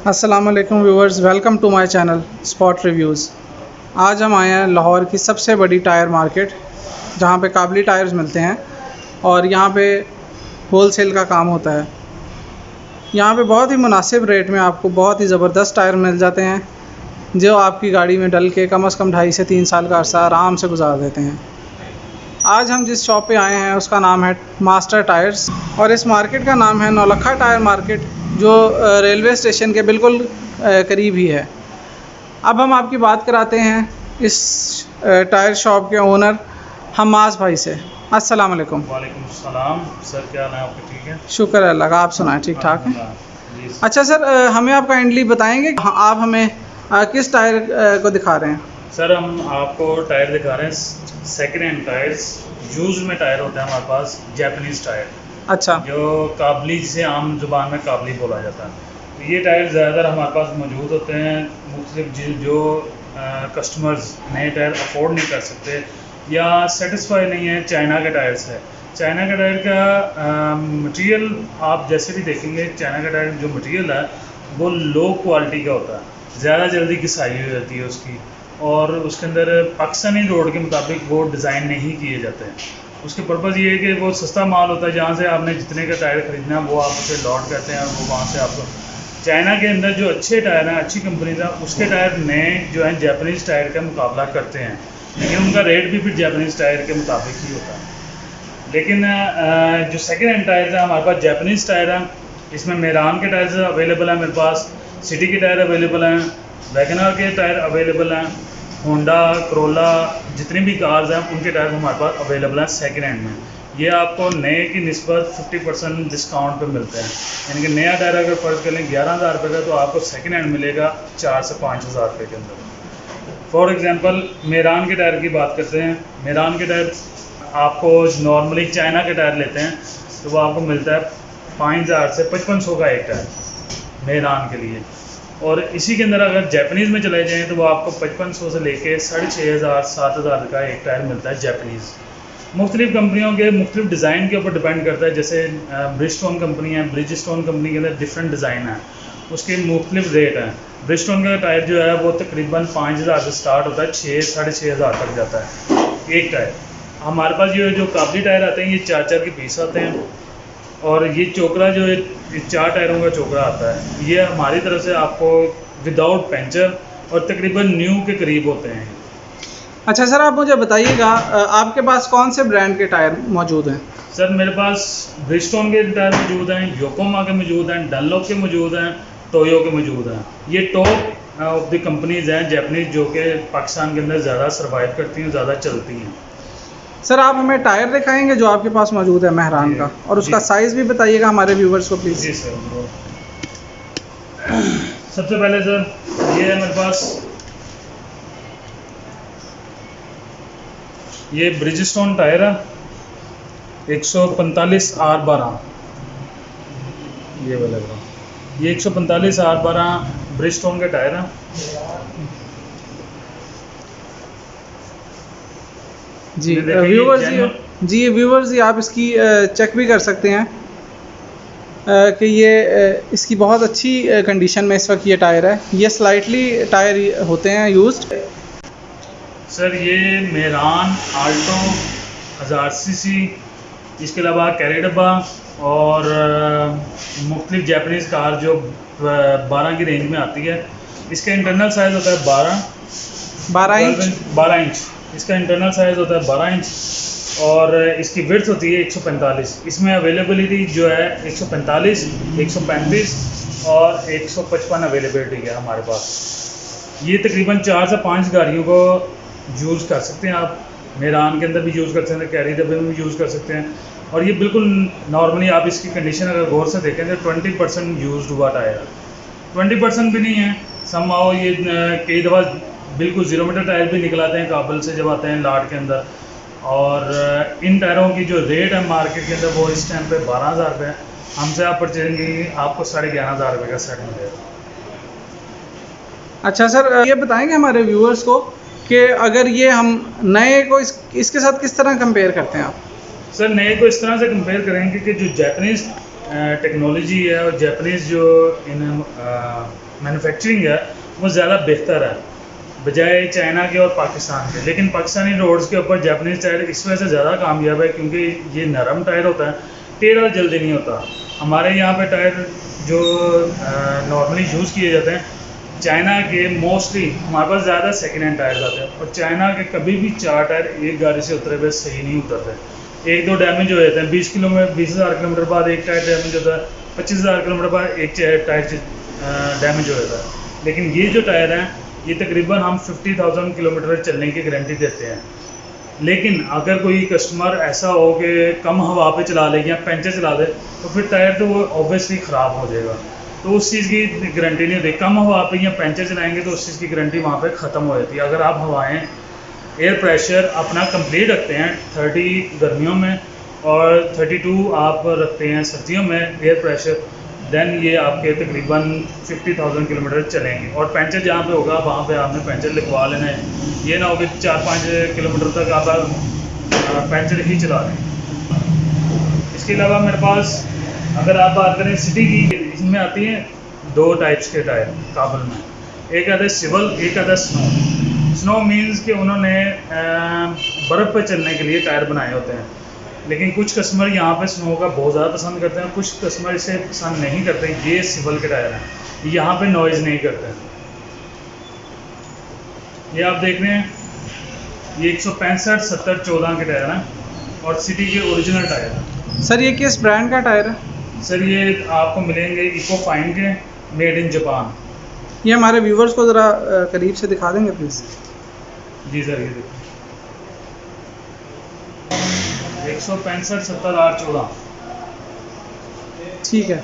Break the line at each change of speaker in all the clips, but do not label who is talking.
अस्सलाम वालेकुम viewers, welcome to my channel spot reviews. आज हम आए हैं लाहौर की सबसे बड़ी टायर मार्केट, जहां पे काबली टायर्स मिलते हैं और यहां पे होलसेल का काम होता है। यहां पे बहुत ही मुनासिब रेट में आपको बहुत ही ज़बरदस्त टायर मिल जाते हैं, जो आपकी गाड़ी में डल के कम से कम 2.5 से 3 साल का अर्सा आराम से गुजार देते हैं। आज हम जिस शॉप पे आए हैं उसका नाम है मास्टर टायर्स और इस मार्केट का नाम है नौलखा टायर मार्केट, जो रेलवे स्टेशन के बिल्कुल करीब ही है। अब हम आपकी बात कराते हैं इस टायर शॉप के ओनर हमास भाई से। अस्सलाम वालेकुम।
वालेकुम सलाम सर, क्या हाल है आपका? ठीक है,
शुक्र है अल्लाह का, आप सुनाएं ठीक ठाक है?
जी सर।
अच्छा सर, हमें आप काइंडली बताएंगे आप हमें किस टायर को दिखा रहे हैं?
सर हम आपको टायर दिखा रहे हैं, सेकेंड हैंड टायर्स। यूज में टायर होता है हमारे पास, जापानीज़ टायर,
अच्छा
जो काबली, जिसे आम जुबान में काबली बोला जाता है। तो ये टायर ज़्यादातर हमारे पास मौजूद होते हैं। मुख्तलिफ जो कस्टमर्स नए टायर अफोर्ड नहीं कर सकते या सेटिस्फाई नहीं है चाइना के टायर से। चाइना के टायर का मटेरियल आप जैसे भी देखेंगे, चाइना का टायर जो मटेरियल है वो लो क्वालिटी का होता है, ज़्यादा जल्दी घिसाई हो जाती है उसकी, और उसके अंदर पाकिस्तानी रोड के मुताबिक वो डिज़ाइन नहीं किए जाते हैं। उसके पर्पज़ ये है कि वो सस्ता माल होता है, जहाँ से आपने जितने का टायर ख़रीदना है वो आप उसे लॉट करते हैं और वो वहाँ से आपको चाइना के अंदर जो अच्छे टायर हैं, अच्छी कंपनी का, उसके टायर नए जो हैं जापानीज़ टायर का मुकाबला करते हैं, लेकिन उनका रेट भी फिर जापानीज़ टायर के मुताबिक ही होता है। लेकिन जो सेकेंड हैंड टायर्स हैं हमारे पास जापानीज़ टायर हैं। इसमें मेरान के टायर्स अवेलेबल हैं मेरे पास, सिटी के टायर अवेलेबल हैं, वैगनर के टायर अवेलेबल हैं, होंडा करोला जितनी भी कार्स हैं उनके टायर हमारे पास अवेलेबल हैं सेकेंड हैंड में। ये आपको नए की निस्बत 50% डिस्काउंट पे मिलते हैं। यानी कि नया टायर अगर फ़र्ज़ कर लें 11,000 रुपये का, तो आपको सेकेंड हैंड मिलेगा 4 से 5,000 रुपये के अंदर। फॉर एग्ज़ाम्पल मेरान के टायर की बात करते हैं। मेरान के टायर आपको नॉर्मली चाइना के टायर लेते हैं तो वो आपको मिलता है 5,000 से 5,500 का एक टायर मेरान के लिए। और इसी के अंदर अगर जापानीज़ में चले जाएँ तो वो आपको 5,500 से लेके 6,500 7,000 का एक टायर मिलता है जापानीज़। मुख्तलिफ़ कंपनियों के मुख्तलिफ डिज़ाइन के ऊपर डिपेंड करता है। जैसे ब्रिजस्टोन कंपनी है, ब्रिजस्टोन कंपनी के अंदर डिफरेंट डिज़ाइन है, उसके मुख्तलिफ रेट हैं। ब्रिजस्टोन का टायर जो है वो तकरीबन 5,000 से स्टार्ट होता है, 6-6,500 तक जाता है एक टायर। हमारे पास ये जो काबली टायर आते हैं ये 4-4 के पीस आते हैं, और ये चोकरा जो है 4 टायरों का चोकरा आता है, ये हमारी तरफ से आपको विदाउट पंचर और तकरीबन न्यू के करीब होते हैं।
अच्छा सर, आप मुझे बताइएगा आपके पास कौन से ब्रांड के टायर मौजूद हैं?
सर मेरे पास ब्रिजस्टोन के टायर मौजूद हैं, योकोमा के मौजूद हैं, डनलॉप के मौजूद हैं, टोयो के मौजूद हैं। ये टॉप ऑफ द कंपनीज़ हैं जापानीज़, जो कि पाकिस्तान के अंदर ज़्यादा सर्वाइव करती हैं, ज़्यादा चलती हैं।
सर आप हमें टायर दिखाएंगे जो आपके पास मौजूद है मेहरान का, और उसका साइज़ भी बताइएगा हमारे व्यूवर्स को प्लीज़।
Ji sir. सबसे पहले सर ये है मेरे पास, ये ब्रिजस्टोन टायर है 145 R12, ये वाला है, ये 145 R12 ब्रिजस्टोन का टायर है।
जी व्यूवर्स जी आप इसकी चेक भी कर सकते हैं कि ये इसकी बहुत अच्छी कंडीशन में इस वक्त ये टायर है। ये स्लाइटली टायर होते हैं यूज्ड।
सर ये मेरान आल्टो 1000 सीसी, इसके अलावा कैरिडबा और मुख्तलिफ जापानीज़ कार जो 12 की रेंज में आती है। इसका इंटरनल साइज़ होता है 12 इंच। इसका इंटरनल साइज़ होता है 12 इंच, और इसकी विड्थ होती है 145। इसमें अवेलेबिलिटी जो है 145, 135 और 155 अवेलेबिलिटी है हमारे पास। ये तकरीबन 4 से 5 गाड़ियों को यूज़ कर सकते हैं आप। मेरान के अंदर भी यूज़ कर सकते हैं, कैरिडबा में भी यूज़ कर सकते हैं। और ये बिल्कुल नॉर्मली आप इसकी कंडीशन अगर गौर से देखें तो 20% यूज्ड हुआ टायर है। 20% भी नहीं है, समहाउ ये कई दफ़ा बिल्कुल 0 मीटर टायर भी निकलाते हैं काबल से जब आते हैं लाट के अंदर। और इन टायरों की जो रेट है मार्केट के अंदर वो इस टाइम पे 12,000 रुपये है। हमसे आप परचेजिंग करेंगे आपको 11,500 रुपये का सेट मिलेगा।
अच्छा सर, ये बताएंगे हमारे व्यूअर्स को कि अगर ये हम नए को इसके साथ किस तरह कंपेयर करते हैं आप?
सर नए को इस तरह से कंपेयर करेंगे कि जो जापानीज़ टेक्नोलॉजी है और जापानीज़ जो इन मैन्युफैक्चरिंग है वो ज़्यादा बेहतर है बजाय चाइना के और पाकिस्तान के। लेकिन पाकिस्तानी रोड्स के ऊपर जापानीज़ टायर इस वजह से ज़्यादा कामयाब है क्योंकि ये नरम टायर होता है, टेढ़ा जल्दी नहीं होता। हमारे यहाँ पे टायर जो नॉर्मली यूज़ किए जाते हैं चाइना के, मोस्टली हमारे पास ज़्यादा सेकेंड हैंड टायर आते हैं, और चाइना के कभी भी 4 टायर एक गाड़ी से उतरे हुए सही नहीं उतरते। 1-2 डैमेज हो जाते हैं। 20,000 किलोमीटर बाद एक टायर डैमेज होता है, 25,000 किलोमीटर बाद एक टायर डैमेज हो जाता है। लेकिन ये जो टायर हैं ये तकरीबन हम 50,000 किलोमीटर चलने की गारंटी देते हैं। लेकिन अगर कोई कस्टमर ऐसा हो कि कम हवा पे चला ले या पंचर चला दे तो फिर टायर तो वो ऑब्वियसली ख़राब हो जाएगा, तो उस चीज़ की गारंटी नहीं होती। कम हवा पे या पंचर चलाएंगे तो उस चीज़ की गारंटी वहाँ पे ख़त्म हो जाती है। अगर आप हवाएं एयर प्रेशर अपना कंप्लीट रखते हैं 30 गर्मियों में और 32 आप रखते हैं सर्दियों में एयर प्रेशर, देन ये आपके तकरीबन 50,000 किलोमीटर चलेंगे। और पंचर जहाँ पे होगा वहाँ पे आपने पंचर लिखवा लेना है। ये ना हो कि 4-5 किलोमीटर तक आप पंचर ही चला रहे हैं। इसके अलावा मेरे पास अगर आप बात करें सिटी की, इसमें आती हैं 2 टाइप्स के टायर काबुल में। एक आता है सिवल, एक आता है स्नो। स्नो मीन्स कि उन्होंने बर्फ़ पर चलने के लिए टायर बनाए होते हैं। लेकिन कुछ कस्टमर यहाँ पे स्नो का बहुत ज़्यादा पसंद करते हैं, कुछ कस्टमर इसे पसंद नहीं करते। ये सिवल के टायर हैं, यहाँ पे नॉइज़ नहीं करते हैं। ये आप देख रहे हैं, ये 165, 70, 14 के टायर हैं और सिटी के ओरिजिनल टायर हैं।
सर ये किस ब्रांड का टायर है?
सर ये आपको मिलेंगे इको फाइन के, मेड इन जापान।
ये हमारे व्यूवर्स को ज़रा करीब से दिखा देंगे प्लीज़।
जी सर, ये देखिए 165, 70, 8, 14।
ठीक है।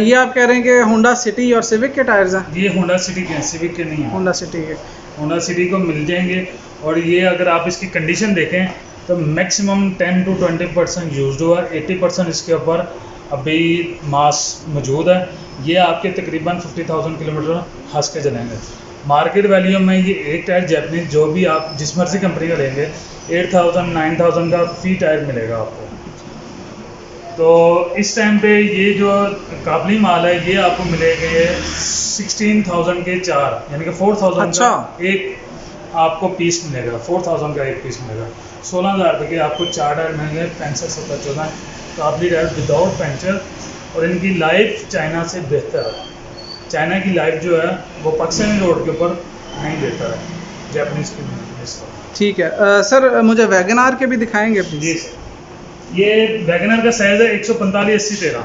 ये आप कह रहे हैं कि होंडा सिटी और सिविक के टायर्स हैं?
ये होंडा सिटी के हैं, सिविक के नहीं हैं।
होंडा सिटी के।
होंडा सिटी को मिल जाएंगे। और ये अगर आप इसकी कंडीशन देखें तो मैक्सिमम 10 to 20% यूज्ड हुआ, 80% इसके ऊपर अभी मास मौजूद है। ये आपके तकरीबन 50,000 किलोमीटर हंस के चलेंगे। मार्केट वैल्यू में ये एक टायर जापानीज जो भी आप जिस मर्जी कंपनी का लेंगे 8,000 9,000 का फी टायर मिलेगा आपको। तो इस टाइम पे ये जो काबली माल है ये आपको मिलेंगे 16,000 के 4, यानी कि 4,000
अच्छा।
का एक आपको पीस मिलेगा। 4,000 का एक पीस मिलेगा। 16,000 रुपये के आपको 4 टायर मिलेंगे, 65, 70, 14 काबली टायर विदाउट पंचर। और इनकी लाइफ चाइना से बेहतर है। चाइना की लाइफ जो है वो पाकिस्तानी रोड के ऊपर नहीं बेहतर है जापानीज़ की नस्बत।
ठीक है। सर मुझे वैगन आर के भी दिखाएंगे प्लीज़?
जी सर, ये वैगनर का साइज़ है 145, 80, 13।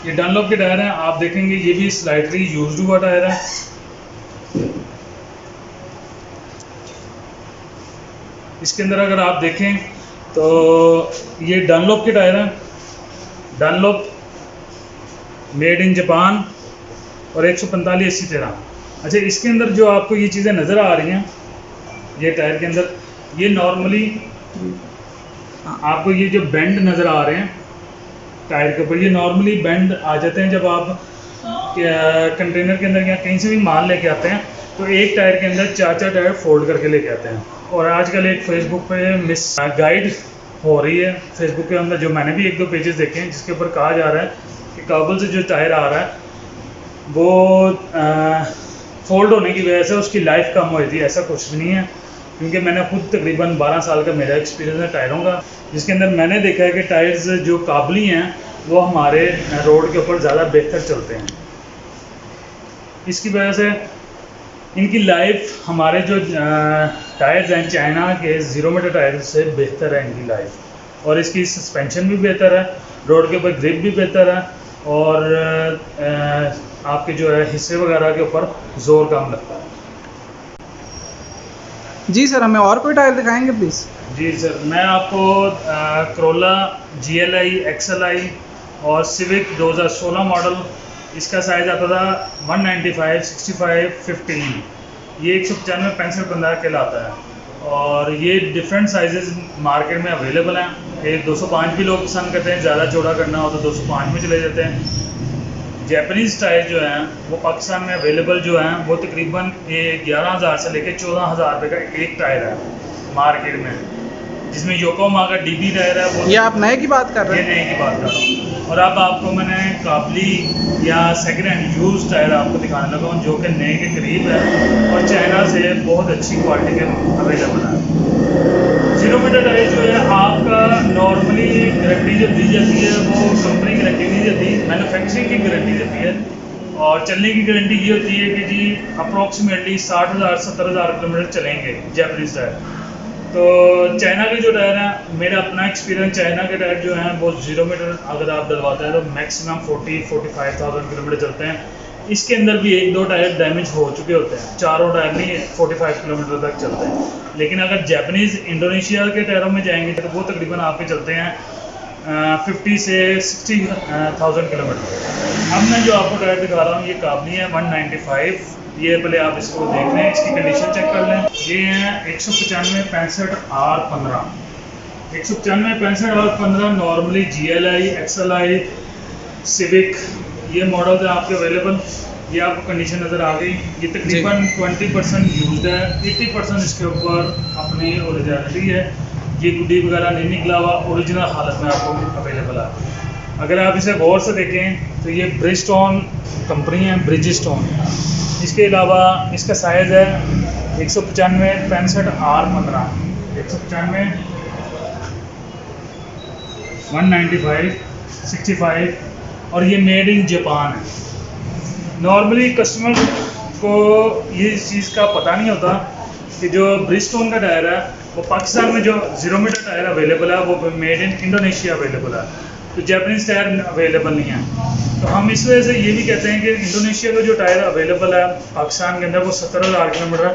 ये डनलॉप के टायर हैं। आप देखेंगे ये भी स्लाइटली यूज्ड हुआ टायर है। इसके अंदर अगर आप देखें तो ये डनलॉप के टायर हैं, डनलॉप मेड इन जापान और 145, 80, 13। अच्छा, इसके अंदर जो आपको ये चीज़ें नज़र आ रही हैं ये टायर के अंदर, ये नॉर्मली आपको ये जो बेंड नज़र आ रहे हैं टायर के ऊपर, ये नॉर्मली बेंड आ जाते हैं जब आप कंटेनर के अंदर या कहीं से भी माल लेके आते हैं तो एक टायर के अंदर 4 टायर फोल्ड करके लेके आते हैं। और आजकल एक फेसबुक पे मिस गाइड हो रही है फेसबुक के अंदर, जो मैंने भी 1-2 पेजेस देखे हैं जिसके ऊपर कहा जा रहा है कि काबुल से जो टायर आ रहा है वो फोल्ड होने की वजह से उसकी लाइफ कम हो जाती है। ऐसा कुछ भी नहीं है, क्योंकि मैंने खुद तकरीबन 12 साल का मेरा एक्सपीरियंस है टायरों का, जिसके अंदर मैंने देखा है कि टायर्स जो काबली हैं वो हमारे रोड के ऊपर ज़्यादा बेहतर चलते हैं। इसकी वजह से इनकी लाइफ हमारे जो टायर्स हैं चाइना के 0 मीटर टायर से बेहतर है इनकी लाइफ। और इसकी सस्पेंशन भी बेहतर है, रोड के ऊपर ग्रिप भी बेहतर है और आपके जो है हिस्से वगैरह के ऊपर ज़ोर कम लगता है।
जी सर, हमें और कोई टायर दिखाएंगे प्लीज़?
जी सर, मैं आपको करोला GLI, XLI और सिविक 2016 मॉडल, इसका साइज़ आता था 195, 65, 15। ये 195, 65, 15 के लाता है। और ये डिफरेंट साइजेस मार्केट में अवेलेबल हैं। एक 205 भी लोग पसंद करते हैं, ज़्यादा चौड़ा करना हो तो 205 में चले जाते हैं। जैपनीज़ टायर जो हैं वो पाकिस्तान में अवेलेबल जो हैं वो तकरीबन 11,000 से लेकर 14,000 रुपये का एक टायर है मार्केट में। जिसमें योकोहामा का डीबी टायर है वो।
ये आप नए की बात कर रहे
ये
हैं?
नए की बात कर रहा हूँ। और अब आपको मैंने काबली या सेकेंड हैंड यूज टायर आपको दिखाने लगा हूँ जो कि नए के करीब है और चाइना से बहुत अच्छी क्वालिटी के अवेलेबल है। 0 मीटर टायर जो है आपका नॉर्मली गारंटी जो दी जाती है वो कंपनी गारंटी नहीं देती, मैन्युफैक्चरिंग की गारंटी देती है। और चलने की गारंटी ये होती है कि जी अप्रॉक्सीमेटली 60,000 70,000 किलोमीटर चलेंगे जापानीज टायर। तो चाइना के जो टायर हैं, मेरा अपना एक्सपीरियंस, चाइना के टायर जो हैं वो 0 मीटर अगर आप डलवाते हैं तो मैक्सिमम 40-45,000 किलोमीटर चलते हैं। इसके अंदर भी 1-2 टायर डैमेज हो चुके होते हैं, चारों टायर नहीं 45 किलोमीटर तक चलते हैं। लेकिन अगर जापानीज़ इंडोनेशिया के टायरों में जाएंगे तो वो तकरीबन आपके चलते हैं 50 से 60,000 किलोमीटर। अब मैं जो आपको टायर दिखा रहा हूँ ये काबली है 195। ये पहले आप इसको देख लें, इसकी कंडीशन चेक कर लें। ये है 195-65R15, 195-65R15 normally GLI, XLI, civic ये मॉडल है आपके अवेलेबल। ये आपको कंडीशन नज़र आ गई। ये तकरीबन 20% यूज्ड है, 80% इसके ऊपर अपनी ओरिजिनलिटी है। ये गुड्डी वगैरह नहीं निकला हुआ, ओरिजिनल हालत में आपको अवेलेबल है। अगर आप इसे गौर से देखें तो ये ब्रिजस्टोन कंपनी है, ब्रिजस्टोन। इसके अलावा इसका साइज़ है 195-65R15, 195, 195-65 और ये मेड इन जापान है। नॉर्मली कस्टमर को ये इस चीज़ का पता नहीं होता कि जो ब्रिजस्टोन का टायर है वो पाकिस्तान में जो 0 मीटर टायर अवेलेबल है वो मेड इन इंडोनेशिया अवेलेबल है, तो जापानीज टायर अवेलेबल नहीं है। तो हम इस वजह से ये भी कहते हैं कि इंडोनेशिया का जो टायर अवेलेबल है पाकिस्तान के अंदर वो 70,000 kilometre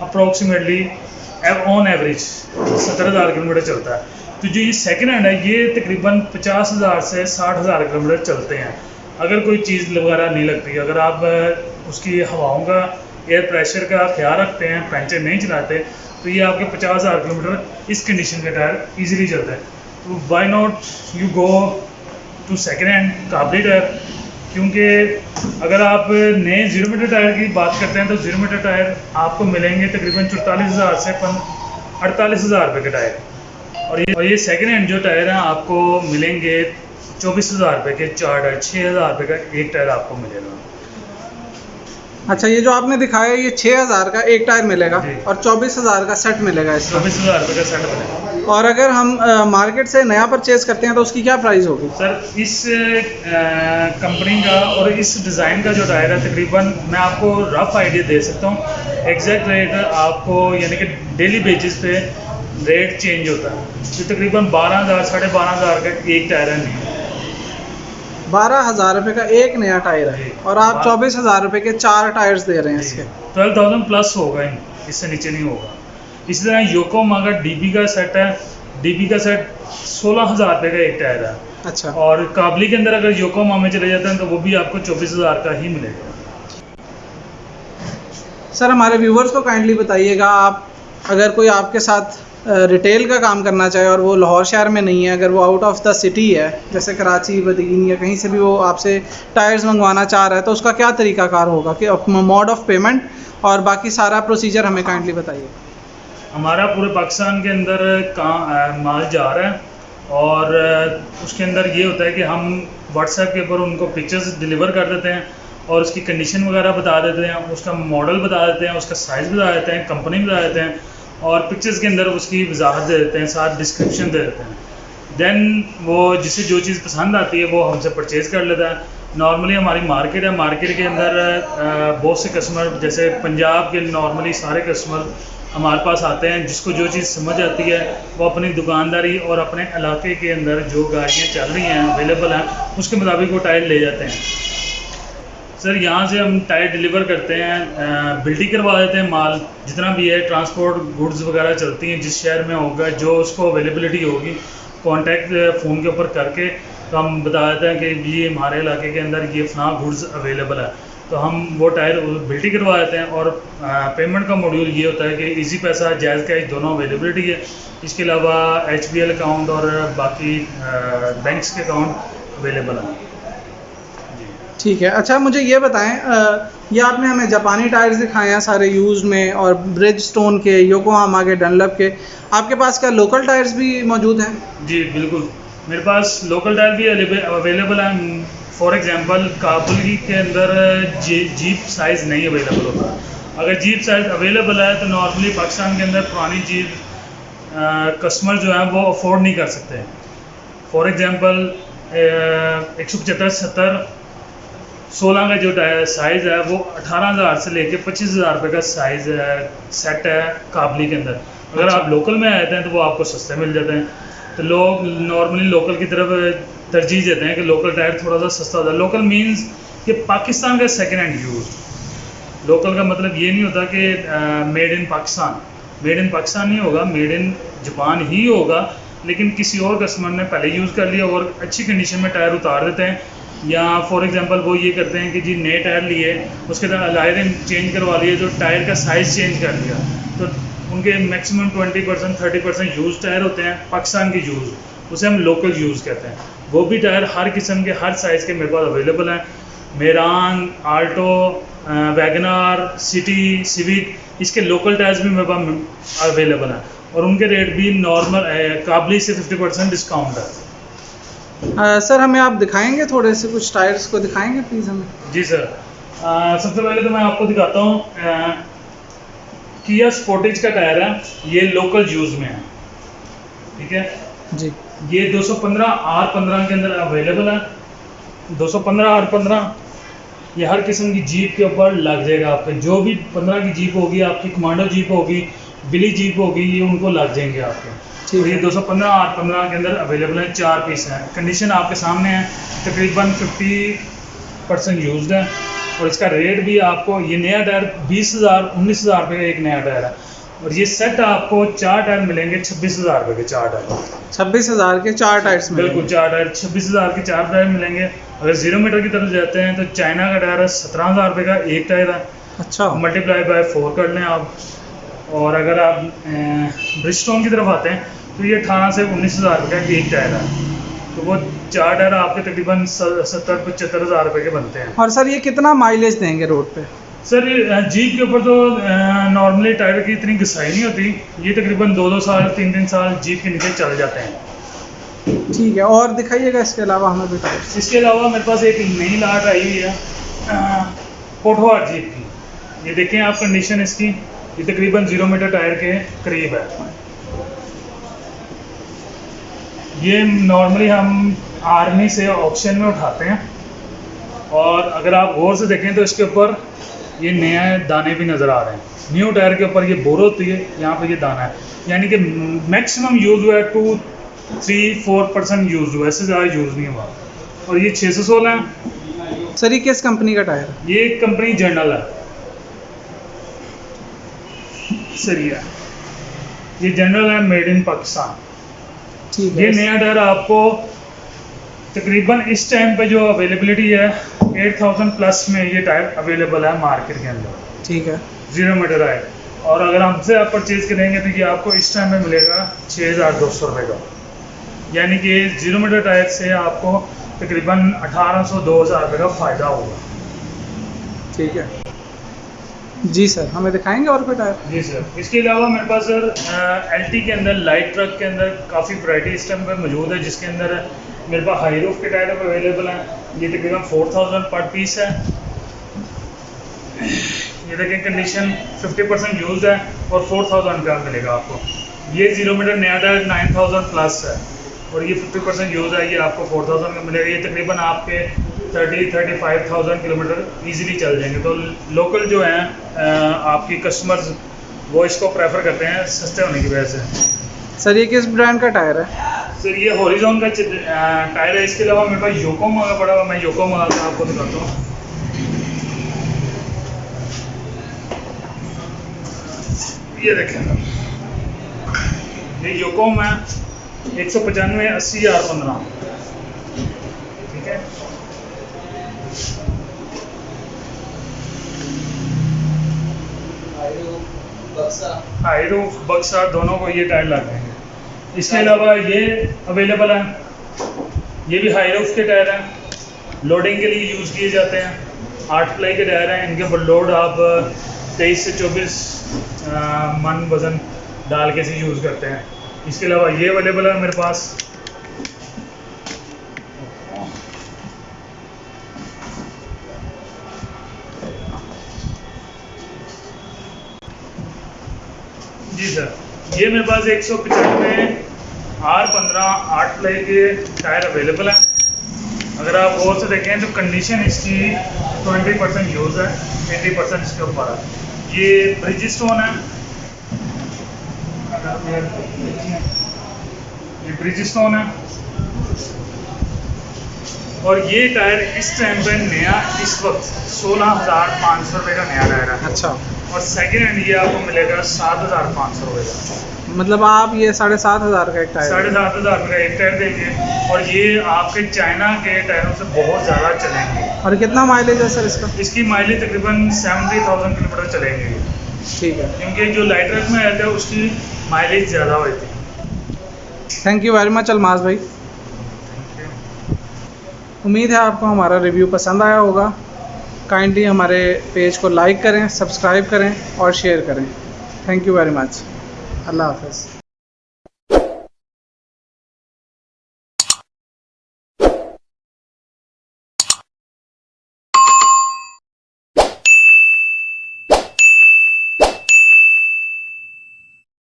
approximately on average 70,000 kilometre चलता है। तो जो ये सेकेंड हैंड है ये तकरीबन 50,000 से 60,000 किलोमीटर चलते हैं अगर कोई चीज़ वगैरह नहीं लगती। अगर आप उसकी हवाओं का, एयर प्रेशर का ख्याल रखते हैं, पंचर नहीं चलाते, तो ये आपके 50,000 किलोमीटर इस कंडीशन का टायर ईजिली चलता है। तो why not you go to second hand काबली टायर, क्योंकि अगर आप नए 0 मीटर टायर की बात करते हैं तो 0 मीटर टायर आपको मिलेंगे तकरीबन 44,000 से 48,000 रुपये के टायर। और ये सेकेंड हैंड जो टायर हैं आपको मिलेंगे 24,000 रुपये के 4 टायर, 6,000 रुपये का एक टायर आपको मिलेगा।
अच्छा, ये जो आपने दिखाया ये 6,000 का एक टायर मिलेगा और 24,000 का सेट मिलेगा इसका।
24,000 रुपये का सेट मिलेगा।
और अगर हम मार्केट से नया परचेज करते हैं तो उसकी क्या प्राइस होगी?
सर इस कंपनी का और इस डिज़ाइन का जो टायर है तकरीबन मैं आपको रफ आइडिया दे सकता हूँ। एग्जैक्ट रेट आपको यानी कि डेली बेसिस पे रेट चेंज होता है, तो तकरीबन 12,000 12,500 का एक टायर है नहीं।
12,000 रुपये का एक नया टायर है और आप 24,000 रुपये के 4 टायर्स दे रहे हैं इसके।
12,000 प्लस होगा, इससे नीचे नहीं होगा। इसी तरह योकोहामा का डीबी का सेट है, डीबी का सेट 16,000 रुपये का एक टायर है।
अच्छा।
और काबली के अंदर अगर योकोहामा में चले जाते हैं तो वो भी आपको 24,000 का ही मिलेगा।
सर हमारे व्यूवर्स को काइंडली बताइएगा, आप अगर कोई आपके साथ रिटेल का काम करना चाहे और वो लाहौर शहर में नहीं है, अगर वो आउट ऑफ द सिटी है जैसे कराची, बदीन या कहीं से भी वो आपसे टायर्स मंगवाना चाह रहा है तो उसका क्या तरीकाकार होगा कि मोड ऑफ पेमेंट और बाकी सारा प्रोसीजर हमें काइंडली बताइए।
हमारा पूरे पाकिस्तान के अंदर माल जा रहा है और उसके अंदर ये होता है कि हम व्हाट्सएप के ऊपर उनको पिक्चर्स डिलीवर कर देते हैं और उसकी कंडीशन वगैरह बता देते हैं, उसका मॉडल बता देते हैं, उसका साइज़ बता देते हैं, कंपनी बता देते हैं और पिक्चर्स के अंदर उसकी वजाहत दे देते हैं, साथ डिस्क्रिप्शन दे देते हैं। देन वो जिसे जो चीज़ पसंद आती है वो हमसे परचेज़ कर लेता है। नॉर्मली हमारी मार्केट है, मार्केट के अंदर बहुत से कस्टमर जैसे पंजाब के नॉर्मली सारे कस्टमर हमारे पास आते हैं, जिसको जो चीज़ समझ आती है वो अपनी दुकानदारी और अपने इलाके के अंदर जो गाड़ियाँ चल रही हैं अवेलेबल हैं उसके मुताबिक वो टायर ले जाते हैं। सर यहाँ से हम टायर डिलीवर करते हैं, बिल्टी करवा देते हैं, माल जितना भी है ट्रांसपोर्ट गुड्स वगैरह चलती हैं जिस शहर में होगा जो उसको अवेलेबिलिटी होगी कांटेक्ट फ़ोन के ऊपर करके तो हम बता देते हैं कि ये हमारे इलाके के अंदर ये फ़लाँ गुड्स अवेलेबल है, तो हम वो टायर बिल्टी करवा देते हैं। और पेमेंट का मॉड्यूल ये होता है कि इजी पैसा, जायज़ कैश दोनों अवेलेबिलिटी है। इसके अलावा HBL अकाउंट और बाकी बैंक्स के अकाउंट अवेलेबल हैं।
ठीक है। अच्छा मुझे ये बताएं, ये आपने हमें जापानी टायर्स दिखाए हैं सारे यूज़ में, और ब्रिजस्टोन के, योकोहामा के, डनलप के। आपके पास क्या लोकल टायर्स भी मौजूद हैं?
जी बिल्कुल, मेरे पास लोकल टायर भी अवेलेबल है। फॉर एग्जांपल काबुल के अंदर जीप साइज़ नहीं अवेलेबल होता। अगर जीप साइज़ अवेलेबल है तो नॉर्मली पाकिस्तान के अंदर पुरानी जीप कस्टमर जो है वो अफोर्ड नहीं कर सकते। फॉर एग्जांपल 175-70 16 का जो टायर साइज़ है वो 18,000 से लेके 25,000 रुपये का साइज़ है, सेट है काबली के अंदर। अगर आप लोकल में आते हैं तो वो आपको सस्ते मिल जाते हैं। तो लोग नॉर्मली लोकल की तरफ तरजीह देते हैं कि लोकल टायर थोड़ा सा सस्ता होता है। लोकल मींस कि पाकिस्तान का सेकेंड हैंड यूज़। लोकल का मतलब ये नहीं होता कि made in Pakistan. Made in Pakistan नहीं होगा, मेड इन जापान ही होगा, लेकिन किसी और कस्टमर ने पहले यूज़ कर लिया और अच्छी कंडीशन में टायर उतार देते हैं। या फॉर एग्जांपल वो ये करते हैं कि जी नए टायर लिए, उसके बाद अलायरिंग चेंज करवा लिए, जो टायर का साइज़ चेंज कर लिया, तो उनके मैक्सिमम 20% 30% यूज़ टायर होते हैं पाकिस्तान के यूज़, उसे हम लोकल यूज़ कहते हैं। वो भी टायर हर किस्म के, हर साइज़ के मेरे पास अवेलेबल हैं। Mehran, Alto, Wagon R, City, Civic, इसके लोकल टायर्स भी मेरे पास अवेलेबल हैं और उनके रेट भी नॉर्मल काबली से 50% डिस्काउंट है।
सर हमें आप दिखाएंगे, थोड़े से कुछ टायर्स को दिखाएंगे प्लीज़ हमें?
जी सर, सबसे पहले तो मैं आपको दिखाता हूँ किया स्पोर्टेज का टायर है, ये लोकल यूज़ में है। ठीक है
जी।
ये 215R15 के अंदर अवेलेबल है। 215R15 ये हर किस्म की जीप के ऊपर लग जाएगा आपके। जो भी 15 की जीप होगी, आपकी कमांडो जीप होगी, बिली जीप होगी, ये उनको लग जाएंगे आपके। तो ये 215R15 के अंदर अवेलेबल है, 4 पीस हैं। कंडीशन आपके सामने है, तकरीबन 50% यूज्ड है और इसका रेट भी आपको, ये नया टायर 19,000 रुपये का एक नया टायर है और ये सेट आपको 4 टायर मिलेंगे 26,000 रुपये के 4 टायर।
26,000 के 4 टायर्स मिलेंगे?
बिल्कुल 4 टायर, 26,000 के 4 टायर मिलेंगे। अगर 0 मीटर की तरफ जाते हैं तो चाइना का टायर है 17,000 रुपये का एक टायर है।
अच्छा।
मल्टीप्लाई बाय 4 कर लें आप। और अगर आप ब्रिजस्टोन की तरफ आते हैं तो ये 18 से 19,000 रुपये का एक टायर है। तो वो 4 टायर आपके तकरीबन 70-75,000 रुपये के बनते हैं।
और सर ये कितना माइलेज देंगे रोड पे?
सर जीप के ऊपर तो नॉर्मली टायर की इतनी घिसाई नहीं होती, ये तकरीबन 2-2 साल 3-3 साल जीप के नीचे चल जाते हैं।
ठीक है, और दिखाइएगा इसके अलावा हमें भी टायर।
इसके अलावा मेरे पास एक नई लाट आई हुई है कोठवार जीप की। ये देखें आप कंडीशन इसकी, ये तकरीबन 0 मीटर टायर के करीब है। ये नॉर्मली हम आर्मी से ऑप्शन में उठाते हैं और अगर आप गौर से देखें तो इसके ऊपर ये नया दाने भी नज़र आ रहे हैं। न्यू टायर के ऊपर ये बोर होती है, यहाँ पे ये दाना है, यानी कि मैक्सिमम यूज़ हुआ है 2-3-4% यूज़ हुआ है, इससे ज़्यादा यूज़ नहीं हुआ। और ये 616 है।
सर ये किस कंपनी का टायर है?
ये कंपनी जनरल है सर, ये जनरल है, मेड इन पाकिस्तान।
ठीक है।
ये नया टायर आपको तकरीबन इस टाइम पे जो अवेलेबिलिटी है 8,000 प्लस में ये टायर अवेलेबल है मार्केट के अंदर।
ठीक है।
0 मीटर है और अगर हमसे आप परचेज़ करेंगे तो ये आपको इस टाइम में मिलेगा 6,200 रुपये का, यानी कि 0 मीटर टायर से आपको तकरीबन 1,800-2,000 रुपये का फ़ायदा होगा।
ठीक है जी सर, हमें दिखाएंगे और कोई टायर?
जी सर, इसके अलावा मेरे पास सर LT के अंदर, लाइट ट्रक के अंदर काफ़ी वैरायटी इस टाइम पर मौजूद है, जिसके अंदर मेरे पास हाई रूफ के टायर अवेलेबल हैं। ये तकरीबन 4,000 पर पीस है। ये देखें कंडीशन 50% यूज्ड है और 4,000 का मिलेगा आपको। ये 0 मीटर नया टायर 9,000 प्लस है और ये 50% यूज है, ये आपको 4,000 का मिलेगा। ये तकरीबन आपके 30-35,000 किलोमीटर ईजिली चल जाएंगे। तो लोकल जो हैं आपकी कस्टमर्स वो इसको प्रेफर करते हैं सस्ते होने की वजह से।
सर ये किस ब्रांड का टायर है?
सर ये हॉरिजॉन का टायर है। इसके अलावा मेरे पास योकोहामा का पड़ा हुआ, मैं योकोहामा का आपको दिखाता हूँ। ये देखें, ये योकोहामा है 195-80R15। ठीक है, हाई रूफ बक्सा दोनों को ये टायर लग जाएंगे। इसके अलावा ये अवेलेबल है, ये भी हाई रूफ के टायर हैं। लोडिंग के लिए यूज़ किए जाते हैं। 8 प्लाई के टायर हैं, इनके ऊपर लोड आप 23 से 24 मन वज़न डाल के से यूज़ करते हैं। इसके अलावा ये अवेलेबल है मेरे पास। जी सर, ये मेरे पास 195 R15 8 प्लाई के टायर अवेलेबल हैं। अगर आप गौर से देखें तो कंडीशन इसकी 20% यूज़ है, 80% इसके ऊपर है। ये ब्रिजस्टोन है, ये ब्रिजस्टोन है। और ये टायर इस टाइम पे नया इस वक्त 16,500 रुपये का नया टायर है।
अच्छा।
और सेकेंड हैंड ये आपको मिलेगा 7,500 रुपये का।
मतलब आप ये 7,500 का एक टायर
7,500 रुपये का एक टायर देंगे और ये आपके चाइना के टायरों से बहुत ज़्यादा चलेंगे।
और कितना माइलेज है सर इसका?
इसकी माइलेज तकरीबन 70,000 किलोमीटर चलेंगे,
ठीक है।
क्योंकि जो लाइट ट्रक में रहता है उसकी माइलेज ज़्यादा होती है।
Thank you very much Almas भाई। उम्मीद है आपको हमारा रिव्यू पसंद आया होगा। काइंडली हमारे पेज को लाइक करें, सब्सक्राइब करें और शेयर करें। Thank you very much. अल्लाह हाफ़िज़।